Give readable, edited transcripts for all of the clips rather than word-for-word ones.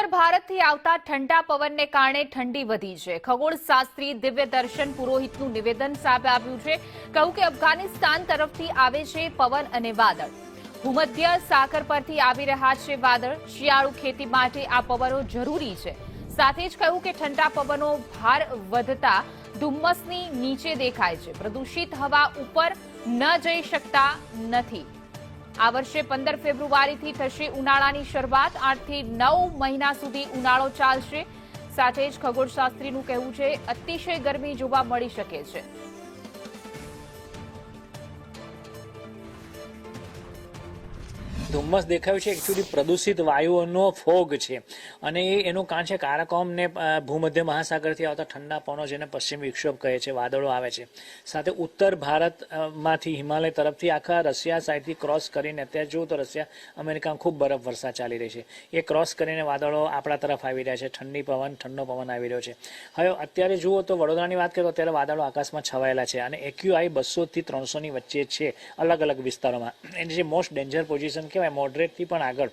ઉત્તર ભારતથી આવતા ઠંડા પવનને કારણે ઠંડી વધી છે। ખગોળશાસ્ત્રી દિવ્ય દર્શન પુરોહિતનું નિવેદન સામે આવ્યું છે। કહ્યું કે અફઘાનિસ્તાન તરફથી આવે છે પવન અને વાદળ। ભૂમધ્ય સાગર પરથી આવી રહ્યા છે વાદળ। શિયાળુ ખેતી માટે આ પવનો જરૂરી છે। સાથે જ કહ્યું કે ઠંડા પવનો ભાર વધતા ધુમ્મસની નીચે દેખાય છે। પ્રદૂષિત હવા ઉપર ન જઈ શકતા નથી। આ વર્ષે 15 ફેબ્રુઆરીથી થશે ઉનાળાની શરૂઆત। 8 થી 9 મહિના સુધી ઉનાળો ચાલશે। સાથે જ ખગોળશાસ્ત્રીનું કહેવું છે અતિશય ગરમી જોવા મળી શકે છે। ધુમ્મસ દેખાયું છે એકચ્યુઅલી પ્રદૂષિત વાયુઓનો ફોગ છે અને એનું કારણ છે કારાકોરમ ભૂમધ્ય મહાસાગરથી આવતા ઠંડા પવનો જેને પશ્ચિમ વિક્ષોભ કહે છે, વાદળો આવે છે। સાથે ઉત્તર ભારતમાંથી હિમાલય તરફથી આખા રશિયા સાઈડથી ક્રોસ કરીને અત્યારે જુઓ તો રશિયા અમેરિકામાં ખૂબ બરફ વર્ષા ચાલી રહી છે। એ ક્રોસ કરીને વાદળો આપણા તરફ આવી રહ્યા છે। ઠંડો પવન આવી રહ્યો છે। હવે અત્યારે જુઓ તો વડોદરાની વાત કરીએ તો અત્યારે વાદળો આકાશમાં છવાયેલા છે અને એક્યુઆઈ 200 થી 300ની વચ્ચે છે અલગ અલગ વિસ્તારોમાં। એની જે મોસ્ટ ડેન્જર પોઝિશન કહેવાય મોડરેટથી પણ આગળ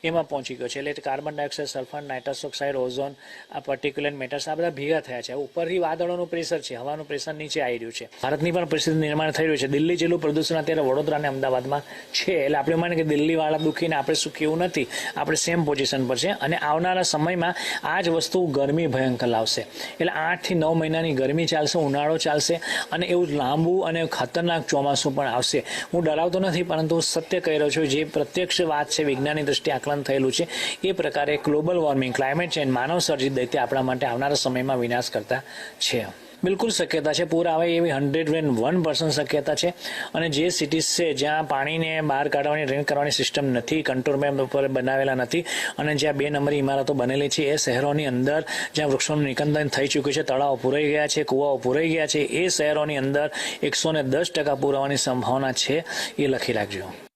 એમાં પહોંચી ગયો છે। એટલે carbon dioxide, sulphur, nitrous oxide, ozone, આ પર્ટિક્યુલર મેટર્સ આ બધા ભેગા થયા છે। ઉપરથી વાદળોનું પ્રેશર છે, હવાનું પ્રેશર નીચે આવી રહ્યું છે। ભારતની પણ પરિસ્થિતિ નિર્માણ થઈ રહ્યું છે। દિલ્હી જેટલું પ્રદૂષણ અત્યારે વડોદરા અને અમદાવાદમાં છે। એટલે આપણે માને કે દિલ્હીવાળા દુઃખીને આપણે સુખી એવું નથી, આપણે સેમ પોઝિશન પર છે અને આવનારા સમયમાં આ જ વસ્તુ ગરમી ભયંકર લાવશે। એટલે 8 થી 9 મહિનાની ગરમી ચાલશે, ઉનાળો ચાલશે અને એવું લાંબુ અને ખતરનાક ચોમાસું પણ આવશે। હું ડરાવતો નથી પરંતુ સત્ય કહી રહ્યો છું, જે પ્રત્યક્ષ વાત છે, વિજ્ઞાનની દ્રષ્ટિએ આકલન થયેલું છે એ પ્રકારે ગ્લોબલ વોર્મિંગ, ક્લાઇમેટ ચેન્જ, માનવ સર્જિત દૈત્ય આપણા માટે આવનારા સમયમાં વિનાશ કરતા છે। બિલકુલ શક્યતા છે, પૂર આવે એવી 101% શક્યતા છે। અને જે સિટીઝ છે જ્યાં પાણીને બહાર કાઢવાની, ડ્રેન કરવાની સિસ્ટમ નથી, કંટ્રોલમેન્ટ ઉપર બનાવેલા નથી અને જ્યાં 2 નંબરી ઇમારતો બનેલી છે એ શહેરોની અંદર જ્યાં વૃક્ષોનું નિકંદન થઈ ચૂક્યું છે, તળાવો પૂરાઈ ગયા છે, કૂવાઓ પૂરાઈ ગયા છે, એ શહેરોની અંદર 110% પૂર આવવાની સંભાવના છે, એ લખી રાખજો।